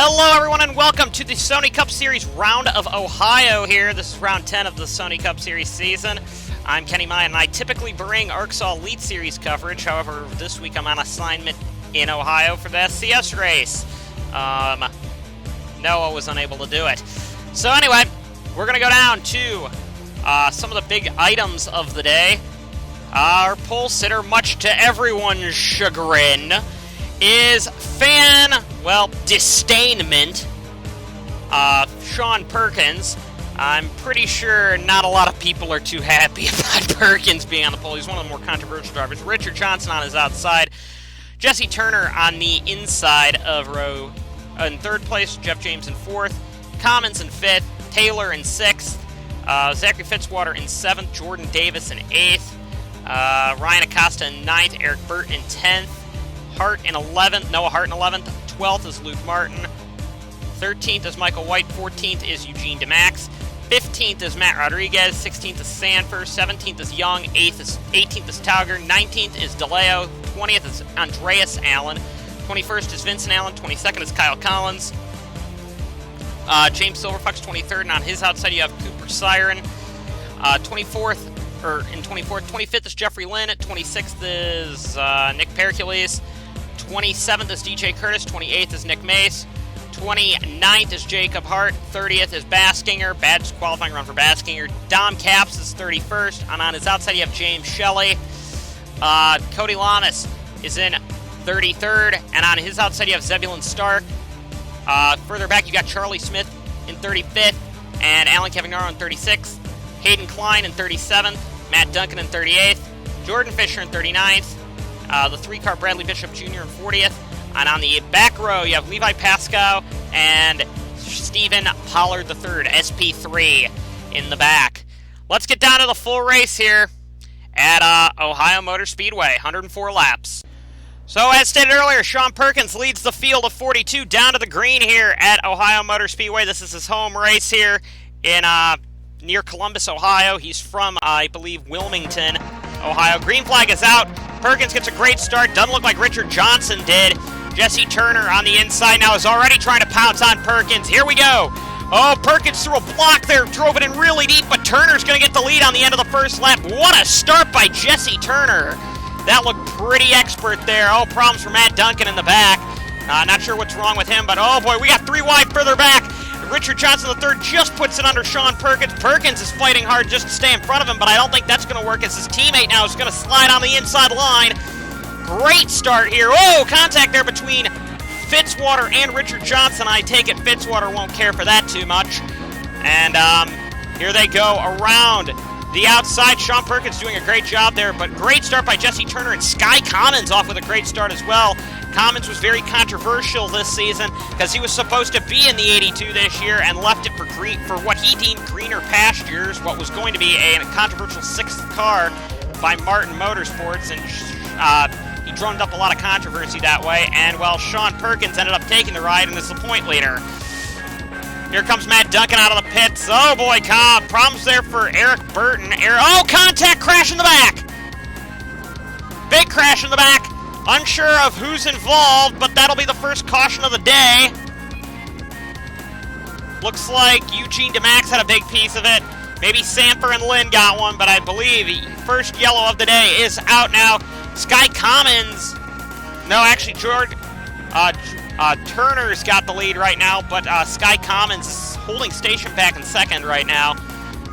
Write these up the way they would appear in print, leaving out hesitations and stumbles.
Hello everyone and welcome to the Sony Cup Series Round of Ohio here. This is round 10 of the Sony Cup Series season. I'm Kenny Maya and I typically bring Arkansas Elite Series coverage. However, this week I'm on assignment in Ohio for the SCS race. Noah was unable to do it. So anyway, we're going to go down to some of the big items of the day. Our pole sitter, much to everyone's chagrin, is disdainment, Sean Perkins. I'm pretty sure not a lot of people are too happy about Perkins being on the pole. He's one of the more controversial drivers. Richard Johnson on his outside. Jesse Turner on the inside of row in third place. Jeff James in fourth. Commons in fifth. Taylor in sixth. Zachary Fitzwater in seventh. Jordan Davis in eighth. Ryan Acosta in ninth. Eric Burton in 10th. Hart in 11th. Noah Hart in 11th. 12th is Luke Martin. 13th is Michael White. 14th is Eugene DeMax. 15th is Matt Rodriguez. 16th is Sanford. 17th is Young. 18th is Tauger. 19th is DeLeo. 20th is Andreas Allen. 21st is Vincent Allen. 22nd is Kyle Collins. James Silverfox 23rd, and on his outside you have Cooper Siren. 25th is Jeffrey Lynn. 26th is Nick Percules. 27th is DJ Curtis. 28th is Nick Mace. 29th is Jacob Hart. 30th is Baskinger. Bad qualifying run for Baskinger. Dom Capps is 31st. And on his outside, you have James Shelley. Cody Lamas is in 33rd. And on his outside, you have Zebulon Stark. Further back, you got Charlie Smith in 35th. And Alan Cavignaro in 36th. Hayden Klein in 37th. Matt Duncan in 38th. Jordan Fisher in 39th. The three-car Bradley Bishop Jr. in 40th. And on the back row, you have Levi Pascoe and Stephen Pollard III, SP3, in the back. Let's get down to the full race here at Ohio Motor Speedway, 104 laps. So, as stated earlier, Sean Perkins leads the field of 42 down to the green here at Ohio Motor Speedway. This is his home race here in near Columbus, Ohio. He's from, I believe, Wilmington, Ohio. Green flag is out. Perkins gets a great start. Doesn't look like Richard Johnson did. Jesse Turner on the inside now is already trying to pounce on Perkins. Here we go. Oh, Perkins threw a block there. Drove it in really deep, but Turner's going to get the lead on the end of the first lap. What a start by Jesse Turner. That looked pretty expert there. Oh, problems for Matt Duncan in the back. Not sure what's wrong with him, but oh boy, we got three wide further back. Richard Johnson III just puts it under Sean Perkins. Perkins is fighting hard just to stay in front of him, but I don't think that's going to work as his teammate now is going to slide on the inside line. Great start here. Oh, contact there between Fitzwater and Richard Johnson. I take it Fitzwater won't care for that too much. And here they go around the outside. Sean Perkins doing a great job there, but great start by Jesse Turner, and Sky Commons off with a great start as well. Commons was very controversial this season because he was supposed to be in the 82 this year and left it for what he deemed greener pastures, what was going to be a controversial sixth car by Martin Motorsports, and he drummed up a lot of controversy that way. And well, Sean Perkins ended up taking the ride and is the point leader. Here comes Matt Duncan out of the pits. Oh boy, problems there for Eric Burton. Contact crash in the back. Big crash in the back. Unsure of who's involved, but that'll be the first caution of the day. Looks like Eugene DeMax had a big piece of it. Maybe Samper and Lynn got one, but I believe the first yellow of the day is out now. Sky Commons. No, actually, Turner's got the lead right now, but Sky Commons is holding station back in second right now.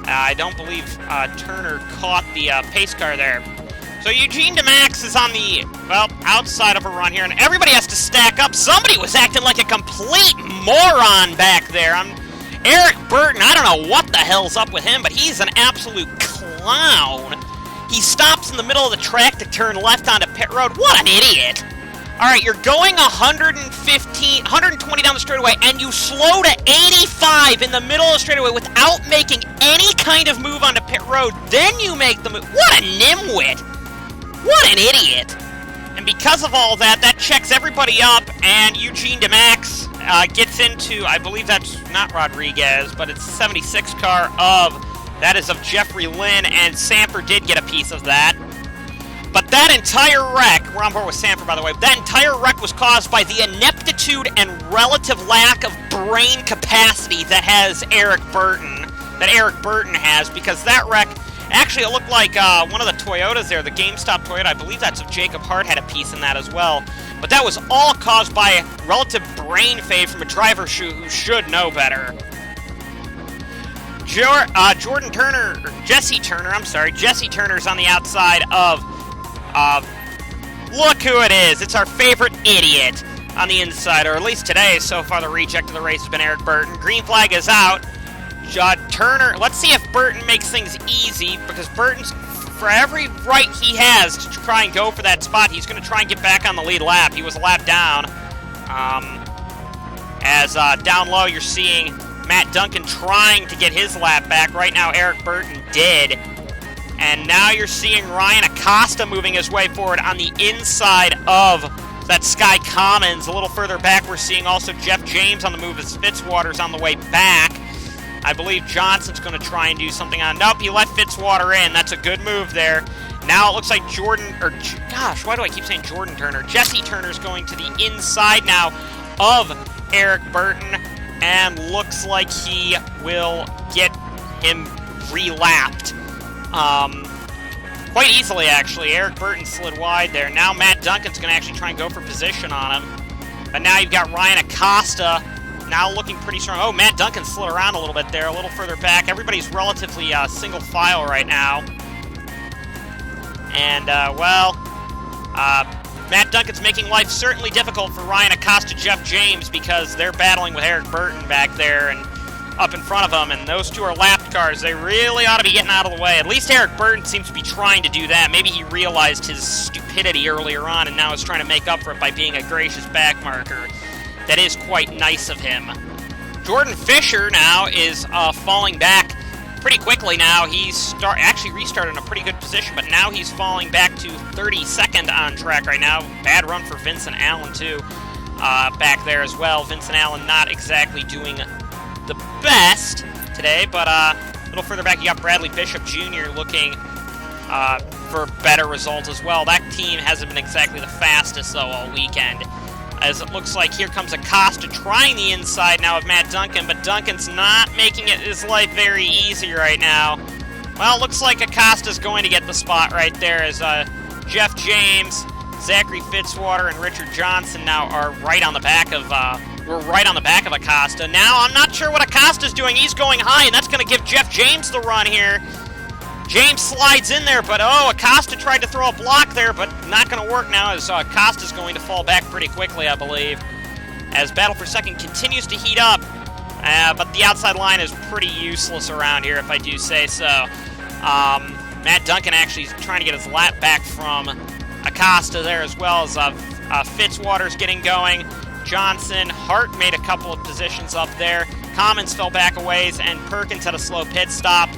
I don't believe Turner caught the pace car there. So Eugene DeMax is on the, outside of a run here, and everybody has to stack up. Somebody was acting like a complete moron back there. Eric Burton, I don't know what the hell's up with him, but he's an absolute clown. He stops in the middle of the track to turn left onto pit road. What an idiot. All right, you're going 120 down the straightaway, and you slow to 85 in the middle of the straightaway without making any kind of move onto pit road. Then you make the move. What a nimwit. What an idiot. And because of all that, that checks everybody up, and Eugene DeMax gets into, I believe that's not Rodriguez, but it's the 76 car that is of Jeffrey Lynn, and Samper did get a piece of that. But that entire wreck, we're on board with Sanford, by the way, that entire wreck was caused by the ineptitude and relative lack of brain capacity that Eric Burton has, because that wreck, actually it looked like one of the Toyotas there, the GameStop Toyota, I believe that's if Jacob Hart had a piece in that as well, but that was all caused by relative brain fade from a driver who should know better. Jesse Turner's on the outside of look who it is. It's our favorite idiot on the inside, or at least today. So far, the reject of the race has been Eric Burton. Green flag is out. Turner, let's see if Burton makes things easy, because Burton's, for every right he has to try and go for that spot, he's going to try and get back on the lead lap. He was a lap down. Down low, you're seeing Matt Duncan trying to get his lap back. Right now, Eric Burton did. And now you're seeing Ryan Acosta moving his way forward on the inside of that Sky Commons. A little further back, we're seeing also Jeff James on the move as Fitzwater's on the way back. I believe Johnson's going to try and do something on... Nope, he let Fitzwater in. That's a good move there. Now it looks like why do I keep saying Jordan Turner? Jesse Turner's going to the inside now of Eric Burton, and looks like he will get him relapped. Quite easily, actually. Eric Burton slid wide there. Now Matt Duncan's going to actually try and go for position on him. But now you've got Ryan Acosta now looking pretty strong. Oh, Matt Duncan slid around a little bit there, a little further back. Everybody's relatively single file right now. And, Matt Duncan's making life certainly difficult for Ryan Acosta, Jeff James, because they're battling with Eric Burton back there and up in front of them, and those two are lapped cars. They really ought to be getting out of the way. At least Eric Burton seems to be trying to do that. Maybe he realized his stupidity earlier on and now is trying to make up for it by being a gracious backmarker. That is quite nice of him. Jordan Fisher now is falling back pretty quickly now. He's actually restarted in a pretty good position, but now he's falling back to 32nd on track right now. Bad run for Vincent Allen, too, back there as well. Vincent Allen not exactly doing the best today, but a little further back, you got Bradley Bishop Jr. looking for a better result as well. That team hasn't been exactly the fastest, though, all weekend, as it looks like here comes Acosta trying the inside now of Matt Duncan, but Duncan's not making his life very easy right now. Well, it looks like Acosta's going to get the spot right there, as Jeff James, Zachary Fitzwater, and Richard Johnson now are right on the back of Acosta. Now, I'm not sure what Acosta's doing. He's going high, and that's going to give Jeff James the run here. James slides in there, but Acosta tried to throw a block there, but not going to work now, as Acosta's going to fall back pretty quickly, I believe, as battle for second continues to heat up. But the outside line is pretty useless around here, if I do say so. Matt Duncan actually is trying to get his lap back from Acosta there, as well as Fitzwater's getting going. Johnson, Hart made a couple of positions up there. Commons fell back a ways, and Perkins had a slow pit stop.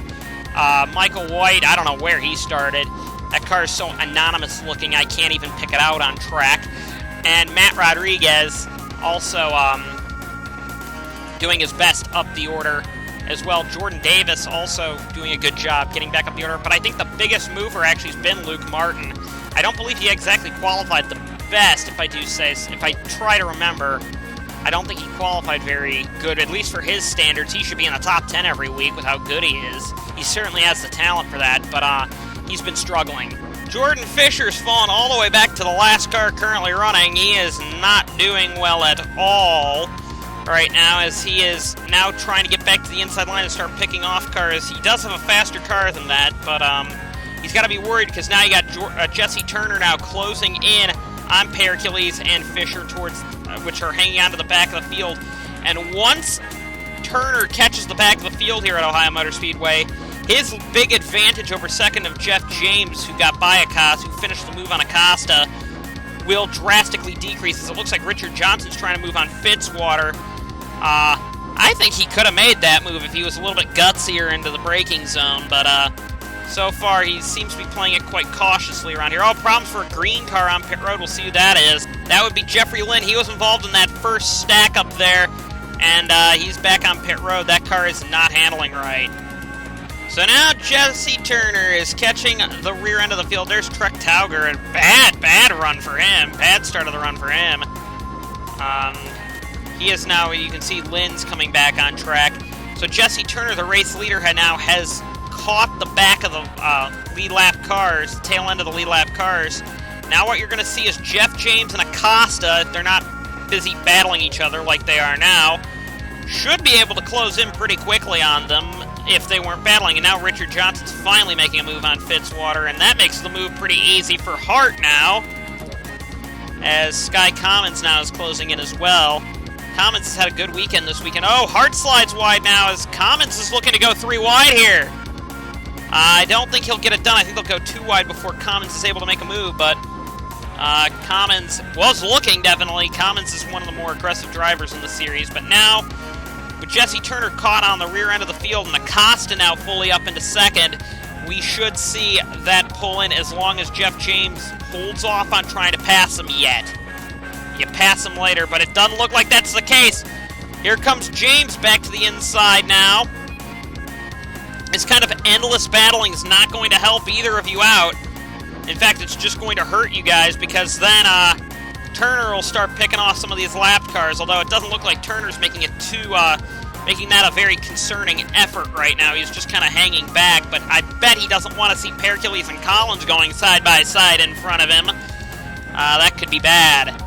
Michael White, I don't know where he started. That car is so anonymous looking, I can't even pick it out on track. And Matt Rodriguez also doing his best up the order as well. Jordan Davis also doing a good job getting back up the order. But I think the biggest mover actually has been Luke Martin. I don't believe he exactly qualified the best, if I try to remember. I don't think he qualified very good, at least for his standards. He should be in the top 10 every week with how good he is. He certainly has the talent for that, but he's been struggling. Jordan Fisher's fallen all the way back to the last car currently running. He is not doing well at all right now, as he is now trying to get back to the inside line and start picking off cars. He does have a faster car than that, but he's got to be worried, because now you got Jesse Turner now closing in on Pericles and Fisher, which are hanging on to the back of the field. And once Turner catches the back of the field here at Ohio Motor Speedway, his big advantage over second of Jeff James, who got by Acosta, who finished the move on Acosta, will drastically decrease, as it looks like Richard Johnson's trying to move on Fitzwater. I think he could have made that move if he was a little bit gutsier into the braking zone, but so far he seems to be playing it quite cautiously around here. Oh, problems for a green car on pit road. We'll see who that is. That would be Jeffrey Lynn. He was involved in that first stack up there, and he's back on pit road. That car is not handling right. So now Jesse Turner is catching the rear end of the field. There's Trek Tauger, and bad run for him. Bad start of the run for him. He is now, you can see Lynn's coming back on track. So Jesse Turner, the race leader, now has caught the back of the lead lap cars, tail end of the lead lap cars. Now what you're going to see is Jeff James and Acosta, they're not busy battling each other like they are now, should be able to close in pretty quickly on them if they weren't battling. And now Richard Johnson's finally making a move on Fitzwater, and that makes the move pretty easy for Hart now, as Sky Commons now is closing in as well. Commons has had a good weekend this weekend. Oh, Hart slides wide now as Commons is looking to go 3 wide here. I don't think he'll get it done. I think they'll go 2 wide before Commons is able to make a move, but Commons was looking, definitely. Commons is one of the more aggressive drivers in the series, but now, with Jesse Turner caught on the rear end of the field and Acosta now fully up into second, we should see that pull in as long as Jeff James holds off on trying to pass him yet. You pass him later, but it doesn't look like that's the case. Here comes James back to the inside now. This kind of endless battling is not going to help either of you out. In fact, it's just going to hurt you guys, because then Turner will start picking off some of these lap cars, although it doesn't look like Turner's making it too, making that a very concerning effort right now. He's just kind of hanging back, but I bet he doesn't want to see Pericles and Collins going side by side in front of him. That could be bad.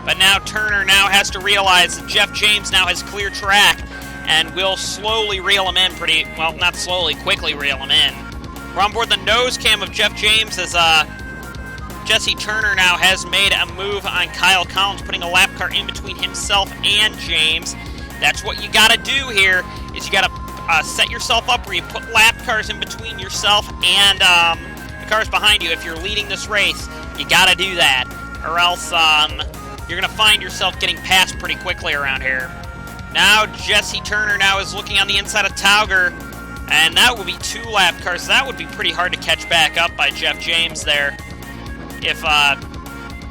But now Turner now has to realize that Jeff James now has clear track and will slowly reel him in not slowly, quickly reel him in. We're on board the nose cam of Jeff James as Jesse Turner now has made a move on Kyle Collins, putting a lap car in between himself and James. That's what you got to do here, is you got to set yourself up where you put lap cars in between yourself and the cars behind you. If you're leading this race, you got to do that, or else you're going to find yourself getting passed pretty quickly around here. Now Jesse Turner now is looking on the inside of Tauger, and that will be 2 lap cars. That would be pretty hard to catch back up by Jeff James there if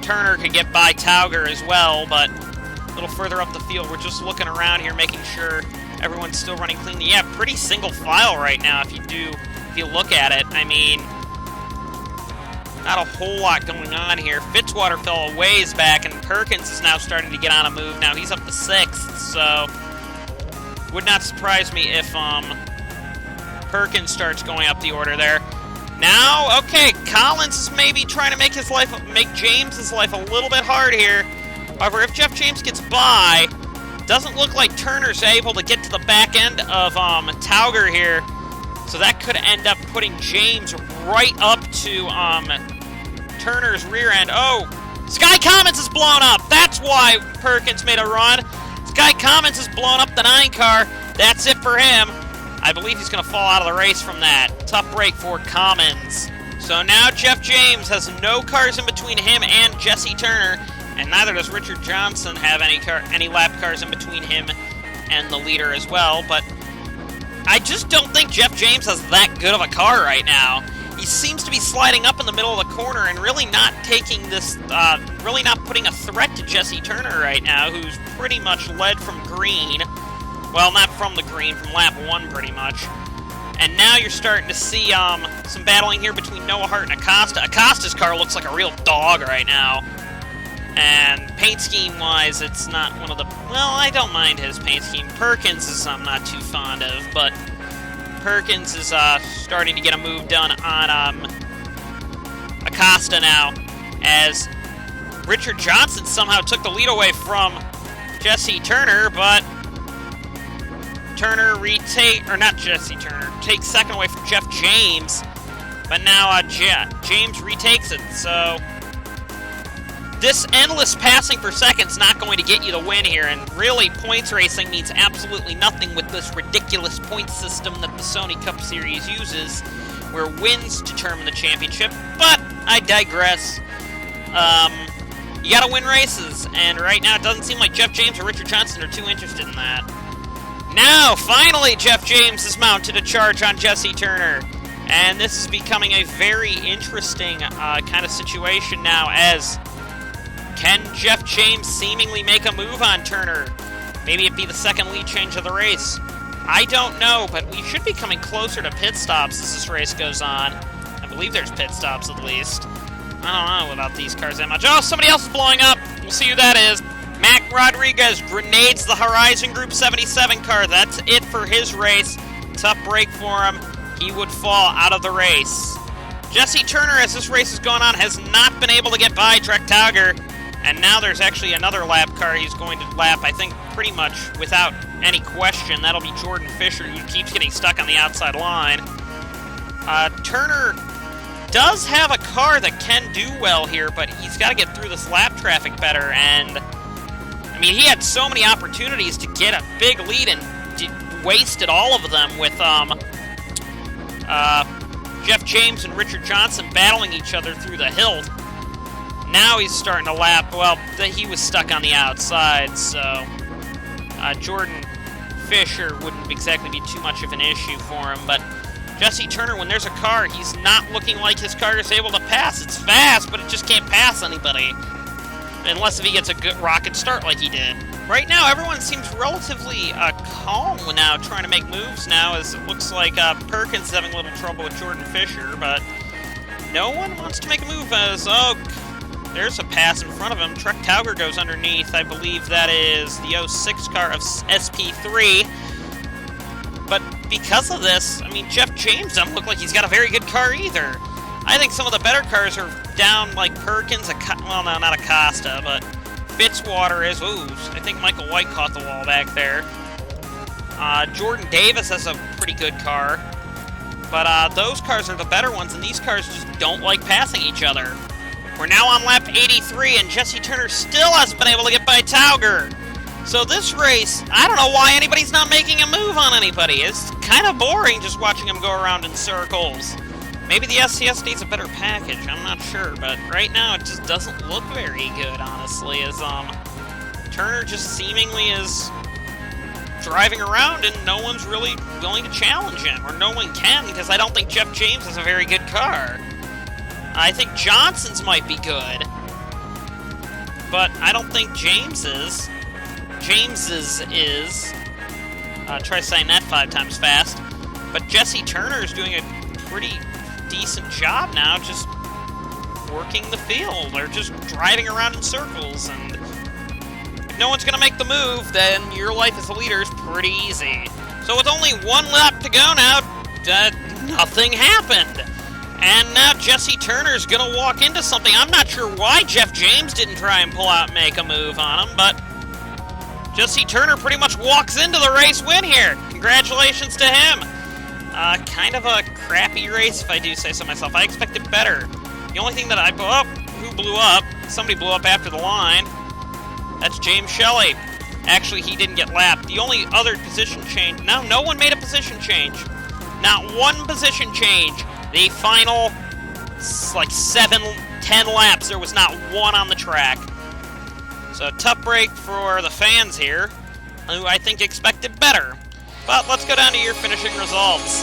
Turner could get by Tauger as well, but a little further up the field, we're just looking around here making sure everyone's still running cleanly. Yeah, pretty single file right now if you look at it. I mean, not a whole lot going on here. Fitzwater fell a ways back, and Perkins is now starting to get on a move. Now he's up to 6th, so would not surprise me if Perkins starts going up the order there. Now, okay, Collins is maybe trying to make James's life a little bit hard here. However, if Jeff James gets by, doesn't look like Turner's able to get to the back end of Tauger here. So that could end up putting James right up to Turner's rear end. Oh, Sky Commons is blown up. That's why Perkins made a run. Sky Commons is blown up the 9 car. That's it for him. I believe he's going to fall out of the race from that. Tough break for Commons. So now Jeff James has no cars in between him and Jesse Turner, and neither does Richard Johnson have any lap cars in between him and the leader as well. But I just don't think Jeff James has that good of a car right now. He seems to be sliding up in the middle of the corner and really not taking this, really not putting a threat to Jesse Turner right now, who's pretty much led from green. Well, not from the green, from lap 1 pretty much. And now you're starting to see some battling here between Noah Hart and Acosta. Acosta's car looks like a real dog right now. And paint scheme-wise, it's not one of the... Well, I don't mind his paint scheme. Perkins is I'm not too fond of, but Perkins is starting to get a move done on Acosta now, as Richard Johnson somehow took the lead away from Jesse Turner, but Turner takes second away from Jeff James, but now James retakes it, so this endless passing for second's not going to get you the win here, and really points racing means absolutely nothing with this ridiculous point system that the Sony Cup Series uses, where wins determine the championship, but I digress. You gotta win races, and right now it doesn't seem like Jeff James or Richard Johnson are too interested in that. Now, finally, Jeff James has mounted a charge on Jesse Turner, and this is becoming a very interesting kind of situation now, as can Jeff James seemingly make a move on Turner? Maybe it be the second lead change of the race. I don't know, but we should be coming closer to pit stops as this race goes on. I believe there's pit stops at least. I don't know about these cars that much. Oh, somebody else is blowing up. We'll see who that is. Mac Rodriguez grenades the Horizon Group 77 car. That's it for his race. Tough break for him. He would fall out of the race. Jesse Turner, as this race has gone on, has not been able to get by Trek Tauger. And now there's actually another lap car he's going to lap, I think, pretty much without any question. That'll be Jordan Fisher, who keeps getting stuck on the outside line. Turner does have a car that can do well here, but he's got to get through this lap traffic better. And, I mean, he had so many opportunities to get a big lead and wasted all of them with Jeff James and Richard Johnson battling each other through the hill. Now he's starting to lap. Well, he was stuck on the outside, so Jordan Fisher wouldn't exactly be too much of an issue for him. But Jesse Turner, when there's a car, he's not looking like his car is able to pass. It's fast, but it just can't pass anybody. Unless if he gets a good rocket start like he did. Right now, everyone seems relatively calm now, trying to make moves now, as it looks like Perkins is having a little trouble with Jordan Fisher, but no one wants to make a move as, oh, there's a pass in front of him. Trek Tauger goes underneath. I believe that is the 06 car of SP3. But because of this, I mean, Jeff James doesn't look like he's got a very good car either. I think some of the better cars are down, like Perkins, well, no, not Acosta, but Fitzwater is. Ooh, I think Michael White caught the wall back there. Jordan Davis has a pretty good car. But those cars are the better ones, and these cars just don't like passing each other. We're now on lap 83, and Jesse Turner still hasn't been able to get by Tauger. So this race, I don't know why anybody's not making a move on anybody. It's kind of boring just watching them go around in circles. Maybe the SCS needs a better package, I'm not sure, but right now it just doesn't look very good, honestly, as Turner just seemingly is driving around and no one's really willing to challenge him, or no one can, because I don't think Jeff James has a very good car. I think Johnson's might be good, but I don't think James's is. Try saying that 5 times fast. But Jesse Turner is doing a pretty decent job now, just working the field, or just driving around in circles, and if no one's going to make the move, then your life as a leader is pretty easy. So with only 1 lap to go now, nothing happened. And now Jesse Turner's going to walk into something. I'm not sure why Jeff James didn't try and pull out and make a move on him, but Jesse Turner pretty much walks into the race win here. Congratulations to him. Kind of a crappy race, if I do say so myself. I expected better. The only thing that I blew up, who blew up? Somebody blew up after the line. That's James Shelley. Actually, he didn't get lapped. The only other position change, no one made a position change. Not one position change. The final, like 7-10 laps, there was not one on the track. So, tough break for the fans here, who I think expected better. But let's go down to your finishing results.